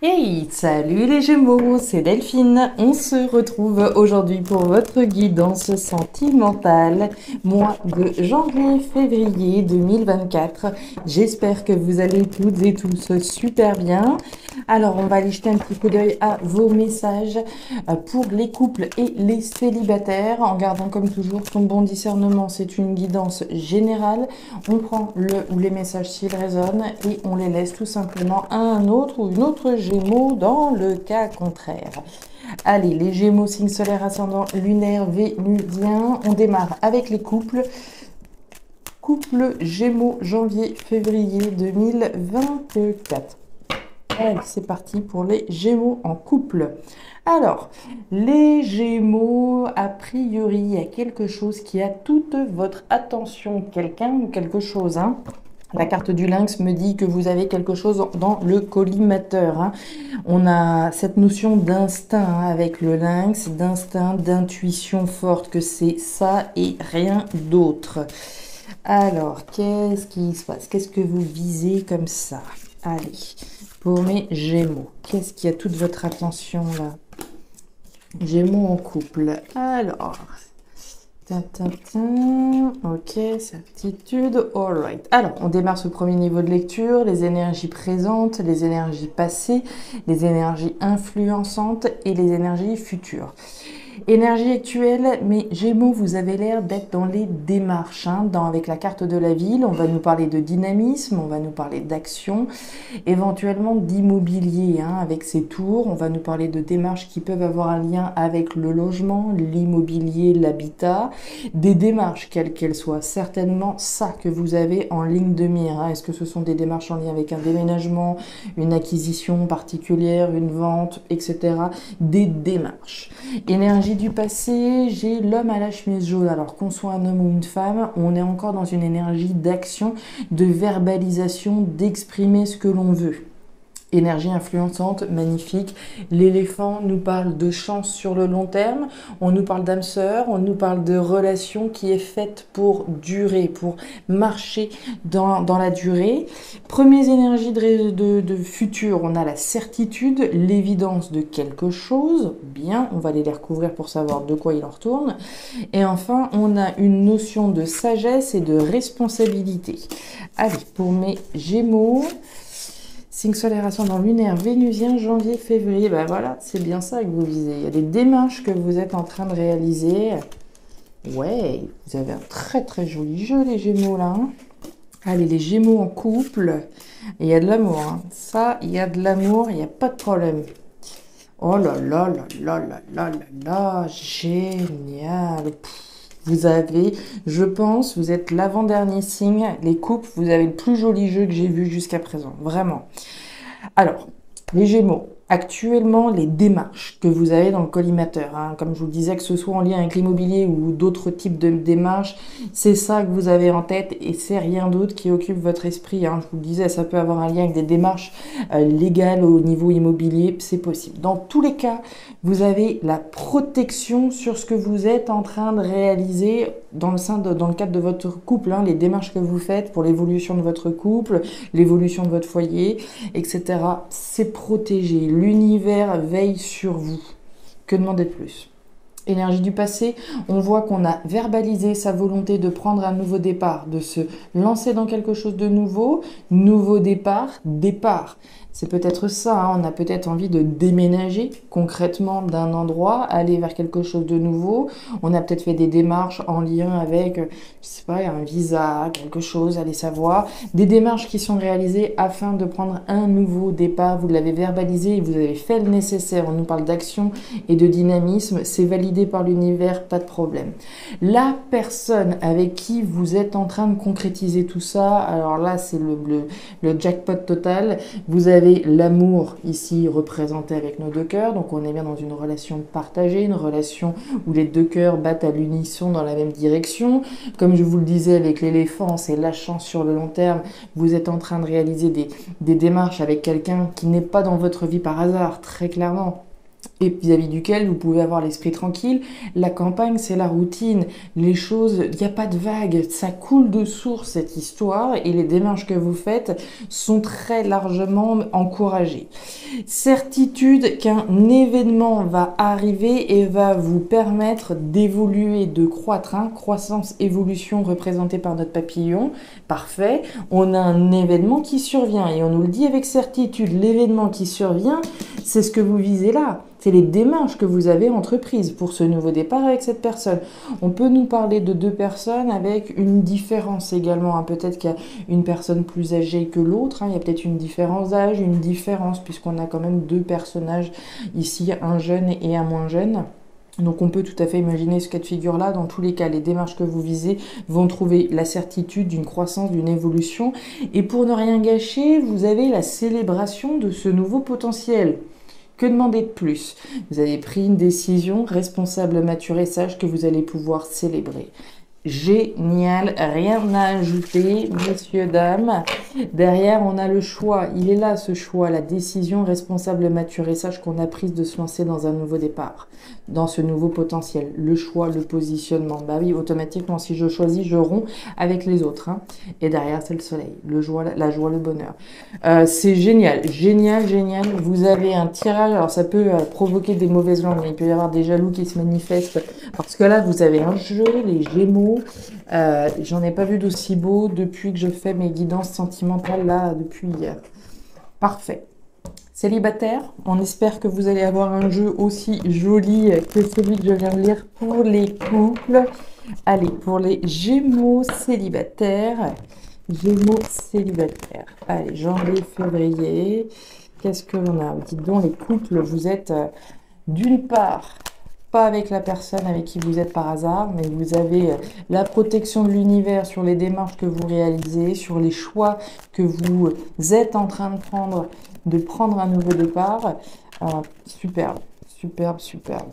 Hey, salut les Gémeaux, c'est Delphine. On se retrouve aujourd'hui pour votre guidance sentimentale, mois de janvier-février 2024. J'espère que vous allez toutes et tous super bien. Alors, on va aller jeter un petit coup d'œil à vos messages pour les couples et les célibataires, en gardant comme toujours son bon discernement. C'est une guidance générale. On prend le ou les messages s'ils résonnent et on les laisse tout simplement à un autre ou une autre Gémeaux dans le cas contraire. Allez, les Gémeaux, signe solaire, ascendant lunaire, vénusien. On démarre avec les couples. Couple Gémeaux, janvier-février 2024. Allez, c'est parti pour les Gémeaux en couple. Alors, les Gémeaux, a priori, il y a quelque chose qui a toute votre attention, quelqu'un ou quelque chose, hein. La carte du lynx me dit que vous avez quelque chose dans le collimateur, hein. On a cette notion d'instinct, hein, avec le lynx, d'instinct, d'intuition forte, que c'est ça et rien d'autre. Alors, qu'est-ce qui se passe? Qu'est-ce que vous visez comme ça? Allez, pour mes Gémeaux, qu'est-ce qui a toute votre attention là? Gémeaux en couple. Alors, ok, certitude, alright. Alors, on démarre ce premier niveau de lecture, les énergies présentes, les énergies passées, les énergies influençantes et les énergies futures. Énergie actuelle, mais Gémeaux, vous avez l'air d'être dans les démarches, hein, avec la carte de la ville. On va nous parler de dynamisme, on va nous parler d'action, éventuellement d'immobilier, hein, avec ces tours. On va nous parler de démarches qui peuvent avoir un lien avec le logement, l'immobilier, l'habitat. Des démarches, quelles qu'elles soient, certainement ça que vous avez en ligne de mire, hein. Est-ce que ce sont des démarches en lien avec un déménagement, une acquisition particulière, une vente, etc. Des démarches. Énergie du passé, j'ai l'homme à la chemise jaune. Alors qu'on soit un homme ou une femme, on est encore dans une énergie d'action, de verbalisation, d'exprimer ce que l'on veut. Énergie influençante, magnifique. L'éléphant nous parle de chance sur le long terme. On nous parle d'âme sœur, on nous parle de relation qui est faite pour durer, pour marcher dans la durée. Premières énergies de futur, on a la certitude, l'évidence de quelque chose. Bien, on va aller les recouvrir pour savoir de quoi il en retourne. Et enfin, on a une notion de sagesse et de responsabilité. Allez, pour mes Gémeaux... Signe solaire ascendant lunaire, vénusien, janvier, février. Ben voilà, c'est bien ça que vous visez. Il y a des démarches que vous êtes en train de réaliser. Ouais, vous avez un très très joli jeu, les Gémeaux, là, hein. Allez, les Gémeaux en couple. Il y a de l'amour, hein. Ça, il y a de l'amour, il n'y a pas de problème. Oh là là là là là là là là, génial. Vous avez, je pense, vous êtes l'avant-dernier signe. Les couples, vous avez le plus joli jeu que j'ai vu jusqu'à présent. Vraiment. Alors, les Gémeaux, actuellement, les démarches que vous avez dans le collimateur, hein, comme je vous le disais, que ce soit en lien avec l'immobilier ou d'autres types de démarches, c'est ça que vous avez en tête et c'est rien d'autre qui occupe votre esprit, hein. Je vous le disais, ça peut avoir un lien avec des démarches légales au niveau immobilier, c'est possible. Dans tous les cas, vous avez la protection sur ce que vous êtes en train de réaliser dans le cadre de votre couple, hein, les démarches que vous faites pour l'évolution de votre couple, l'évolution de votre foyer, etc. C'est protégé. L'univers veille sur vous. Que demander de plus? Énergie du passé, on voit qu'on a verbalisé sa volonté de prendre un nouveau départ, de se lancer dans quelque chose de nouveau. Nouveau départ, départ. C'est peut-être ça, hein, on a peut-être envie de déménager concrètement d'un endroit, aller vers quelque chose de nouveau. On a peut-être fait des démarches en lien avec, je sais pas, un visa, quelque chose, allez savoir. Des démarches qui sont réalisées afin de prendre un nouveau départ. Vous l'avez verbalisé et vous avez fait le nécessaire. On nous parle d'action et de dynamisme. C'est validé par l'univers, pas de problème. La personne avec qui vous êtes en train de concrétiser tout ça, alors là, c'est le jackpot total. Vous avez l'amour ici représenté avec nos deux cœurs, donc on est bien dans une relation partagée, une relation où les deux cœurs battent à l'unisson dans la même direction. Comme je vous le disais avec l'éléphant, c'est la chance sur le long terme. Vous êtes en train de réaliser des démarches avec quelqu'un qui n'est pas dans votre vie par hasard, très clairement. et vis-à-vis duquel vous pouvez avoir l'esprit tranquille. La campagne, c'est la routine. Les choses, il n'y a pas de vagues, ça coule de source cette histoire et les démarches que vous faites sont très largement encouragées. Certitude qu'un événement va arriver et va vous permettre d'évoluer, de croître. Hein. Croissance, évolution représentée par notre papillon. Parfait. On a un événement qui survient et on nous le dit avec certitude. L'événement qui survient, c'est ce que vous visez là. C'est les démarches que vous avez entreprises pour ce nouveau départ avec cette personne. On peut nous parler de deux personnes avec une différence également. Hein. Peut-être qu'il y a une personne plus âgée que l'autre. Hein. Il y a peut-être une différence d'âge, une différence, puisqu'on a quand même deux personnages ici, un jeune et un moins jeune. Donc on peut tout à fait imaginer ce cas de figure-là. Dans tous les cas, les démarches que vous visez vont trouver la certitude d'une croissance, d'une évolution. Et pour ne rien gâcher, vous avez la célébration de ce nouveau potentiel. Que demander de plus? Vous avez pris une décision responsable, mature et sage que vous allez pouvoir célébrer. Génial, rien à ajouter, messieurs, dames. Derrière, on a le choix. Il est là, ce choix, la décision responsable, mature et sage qu'on a prise de se lancer dans un nouveau départ, dans ce nouveau potentiel. Le choix, le positionnement. Bah oui, automatiquement, si je choisis, je romps avec les autres. Hein. Et derrière, c'est le soleil, la joie, le bonheur. C'est génial, génial, génial. Vous avez un tirage. Alors, ça peut provoquer des mauvaises langues. Il peut y avoir des jaloux qui se manifestent. Parce que là, vous avez un jeu, les Gémeaux. J'en ai pas vu d'aussi beau depuis que je fais mes guidances sentimentales là depuis hier. Parfait. Célibataire, on espère que vous allez avoir un jeu aussi joli que celui que je viens de lire pour les couples. Allez, pour les Gémeaux célibataires. Gémeaux célibataires. Allez, janvier, février. Qu'est-ce que l'on a? Dites donc, les couples, vous êtes d'une part pas avec la personne avec qui vous êtes par hasard, mais vous avez la protection de l'univers sur les démarches que vous réalisez, sur les choix que vous êtes en train de prendre un nouveau départ. Superbe, superbe, superbe.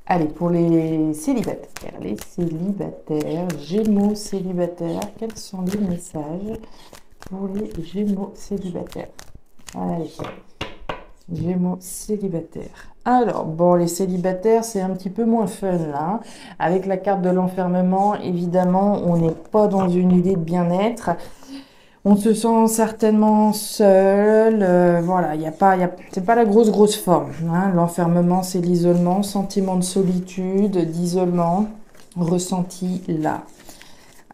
Allez, pour les célibataires, Gémeaux célibataires, quels sont les messages pour les Gémeaux célibataires? Allez, Gémeaux célibataires. Alors, bon, les célibataires, c'est un petit peu moins fun, là. Avec la carte de l'enfermement, évidemment, on n'est pas dans une idée de bien-être. On se sent certainement seul. Voilà, c'est pas la grosse forme. Hein. L'enfermement, c'est l'isolement, sentiment de solitude, d'isolement, ressenti là.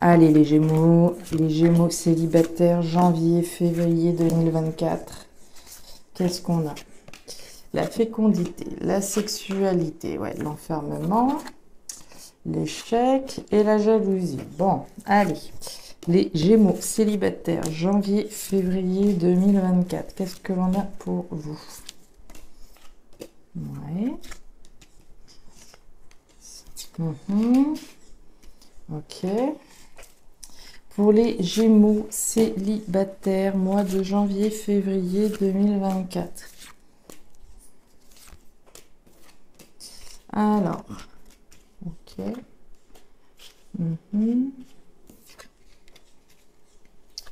Allez, les Gémeaux célibataires, janvier, février 2024. Qu'est-ce qu'on a? La fécondité, la sexualité, ouais, l'enfermement, l'échec et la jalousie. Bon, allez, les Gémeaux célibataires, janvier, février 2024. Qu'est-ce que l'on a pour vous? Ouais. Ok. Pour les Gémeaux célibataires, mois de janvier, février 2024. Alors, ok.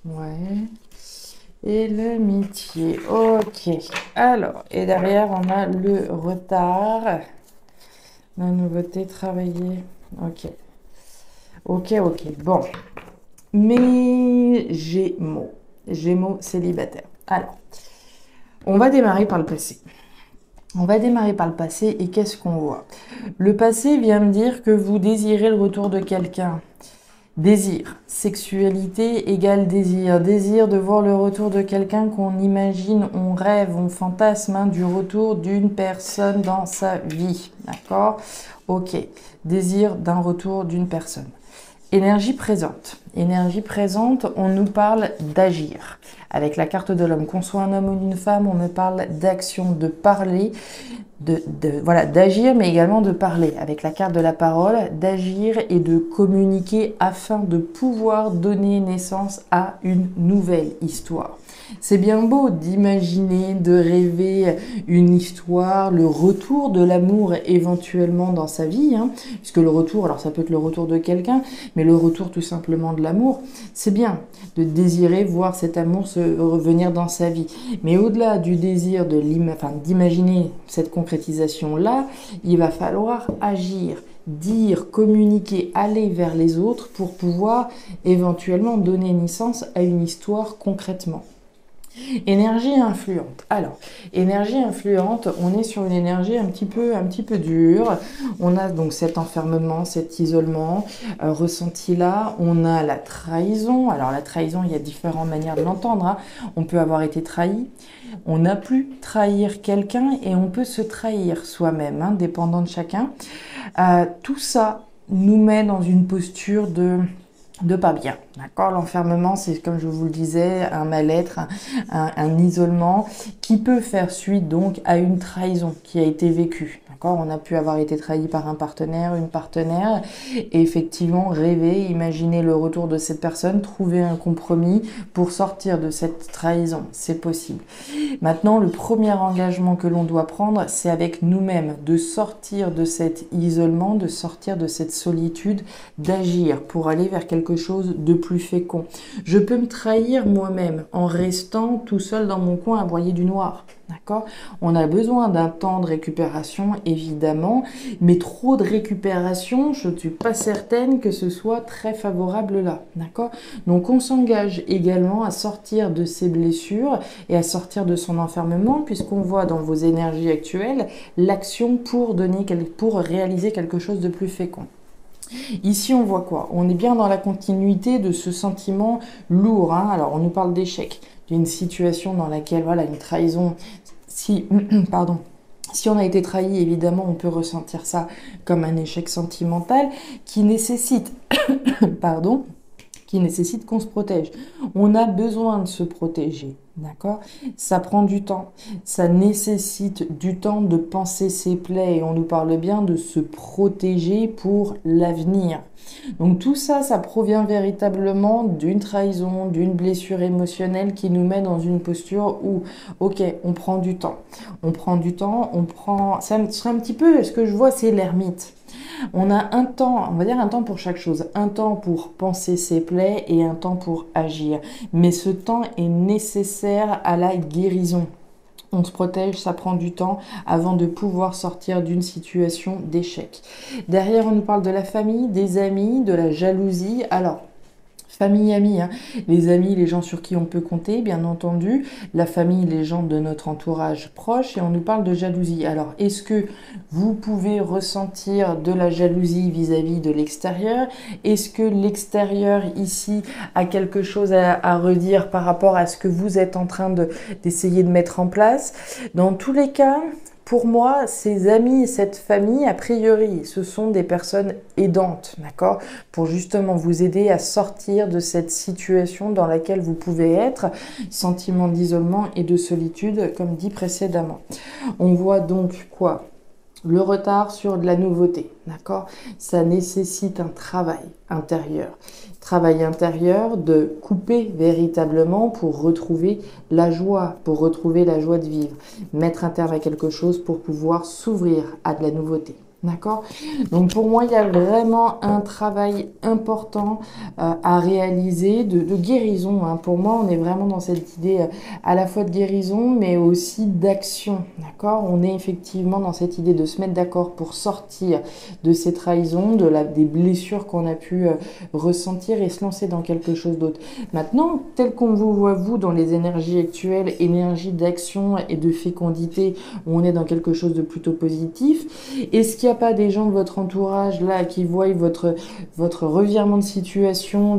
Ouais. Et l'amitié, ok. Alors, et derrière, on a le retard. La nouveauté, travailler. Ok. Ok. Bon. Mes Gémeaux célibataires. Alors, on va démarrer par le passé. Et qu'est-ce qu'on voit? Le passé vient me dire que vous désirez le retour de quelqu'un. Désir, sexualité égale désir. Désir de voir le retour de quelqu'un qu'on imagine, on rêve, on fantasme hein, du retour d'une personne dans sa vie. D'accord? Ok. Désir d'un retour d'une personne. Énergie présente. Énergie présente, on nous parle d'agir. Avec la carte de l'homme, qu'on soit un homme ou une femme, on me parle d'action, de parler, voilà, d'agir, mais également de parler. Avec la carte de la parole, d'agir et de communiquer afin de pouvoir donner naissance à une nouvelle histoire. C'est bien beau d'imaginer, de rêver une histoire, le retour de l'amour éventuellement dans sa vie, hein, puisque le retour, alors ça peut être le retour de quelqu'un, mais le retour tout simplement de l'amour, c'est bien de désirer voir cet amour se revenir dans sa vie. Mais au-delà du désir d'imaginer cette concrétisation-là, il va falloir agir, dire, communiquer, aller vers les autres pour pouvoir éventuellement donner naissance à une histoire concrètement. Énergie influente. Alors, énergie influente, on est sur une énergie un petit peu dure. On a donc cet enfermement, cet isolement ressenti là. On a la trahison. Alors, la trahison, il y a différentes manières de l'entendre, hein. On peut avoir été trahi. On a pu trahir quelqu'un et on peut se trahir soi-même, hein, dépendant de chacun. Tout ça nous met dans une posture de pas bien, d'accord? L'enfermement, c'est comme je vous le disais, un mal-être, un isolement qui peut faire suite donc à une trahison qui a été vécue, d'accord? On a pu avoir été trahi par un partenaire, une partenaire, et effectivement rêver, imaginer le retour de cette personne, trouver un compromis pour sortir de cette trahison, c'est possible. Maintenant, le premier engagement que l'on doit prendre, c'est avec nous-mêmes, de sortir de cet isolement, de sortir de cette solitude, d'agir pour aller vers quelque chose de plus fécond. Je peux me trahir moi-même en restant tout seul dans mon coin à broyer du noir. D'accord? On a besoin d'un temps de récupération, évidemment, mais trop de récupération, je ne suis pas certaine que ce soit très favorable là. D'accord? Donc, on s'engage également à sortir de ses blessures et à sortir de son enfermement, puisqu'on voit dans vos énergies actuelles l'action pour réaliser quelque chose de plus fécond. Ici, on voit quoi? On est bien dans la continuité de ce sentiment lourd, hein. Alors, on nous parle d'échec, d'une situation dans laquelle, voilà, une trahison, si on a été trahi, évidemment, on peut ressentir ça comme un échec sentimental qui nécessite, qu'on se protège. On a besoin de se protéger, d'accord? Ça prend du temps, ça nécessite du temps de penser ses plaies et on nous parle bien de se protéger pour l'avenir. Donc tout ça, ça provient véritablement d'une trahison, d'une blessure émotionnelle qui nous met dans une posture où, ok, on prend du temps. C'est un petit peu, ce que je vois, c'est l'ermite. On a un temps, on va dire un temps pour chaque chose, un temps pour penser ses plaies et un temps pour agir. Mais ce temps est nécessaire à la guérison. On se protège, ça prend du temps avant de pouvoir sortir d'une situation d'échec. Derrière, on nous parle de la famille, des amis, de la jalousie. Alors, famille, amis, hein. Les amis, les gens sur qui on peut compter, bien entendu. La famille, les gens de notre entourage proche. Et on nous parle de jalousie. Alors, est-ce que vous pouvez ressentir de la jalousie vis-à-vis de l'extérieur? Est-ce que l'extérieur, ici, a quelque chose à redire par rapport à ce que vous êtes en train d'essayer de mettre en place? Dans tous les cas, pour moi, ces amis et cette famille, a priori, ce sont des personnes aidantes, d'accord? Pour justement vous aider à sortir de cette situation dans laquelle vous pouvez être, sentiment d'isolement et de solitude, comme dit précédemment. On voit donc quoi? Le retard sur de la nouveauté, d'accord? Ça nécessite un travail intérieur. Travail intérieur de couper véritablement pour retrouver la joie, de vivre. Mettre un terme à quelque chose pour pouvoir s'ouvrir à de la nouveauté. D'accord? Donc pour moi, il y a vraiment un travail important à réaliser de guérison, hein. Pour moi, on est vraiment dans cette idée à la fois de guérison, mais aussi d'action. D'accord? On est effectivement dans cette idée de se mettre d'accord pour sortir de ces trahisons, des blessures qu'on a pu ressentir et se lancer dans quelque chose d'autre. Maintenant, tel qu'on vous voit, vous, dans les énergies actuelles, énergie d'action et de fécondité, où on est dans quelque chose de plutôt positif, est-ce qu'il n'y a pas des gens de votre entourage là qui voient votre revirement de situation,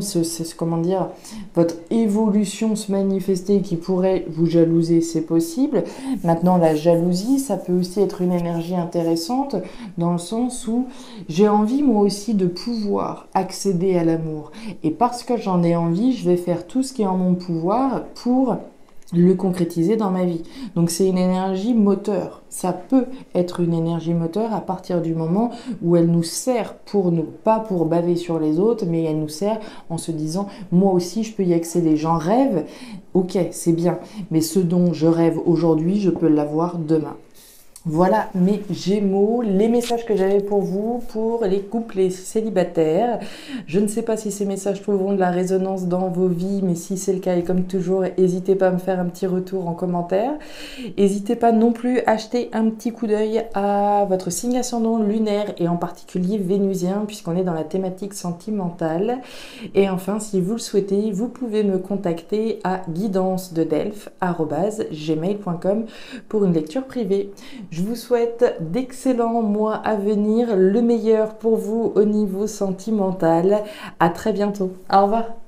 votre évolution se manifester, qui pourrait vous jalouser? C'est possible. Maintenant, la jalousie, ça peut aussi être une énergie intéressante dans le sens où j'ai envie moi aussi de pouvoir accéder à l'amour. Et parce que j'en ai envie, je vais faire tout ce qui est en mon pouvoir pour le concrétiser dans ma vie. Donc c'est une énergie moteur. Ça peut être une énergie moteur à partir du moment où elle nous sert pour nous, pas pour baver sur les autres, mais elle nous sert en se disant moi aussi je peux y accéder. J'en rêve, ok, c'est bien, mais ce dont je rêve aujourd'hui, je peux l'avoir demain. Voilà mes Gémeaux, les messages que j'avais pour vous, pour les couples et célibataires. Je ne sais pas si ces messages trouveront de la résonance dans vos vies, mais si c'est le cas, et comme toujours, n'hésitez pas à me faire un petit retour en commentaire. N'hésitez pas non plus à jeter un petit coup d'œil à votre signe ascendant lunaire et en particulier vénusien, puisqu'on est dans la thématique sentimentale. Et enfin, si vous le souhaitez, vous pouvez me contacter à guidance-de-delphes@gmail.com pour une lecture privée. Je vous souhaite d'excellents mois à venir, le meilleur pour vous au niveau sentimental. À très bientôt. Au revoir.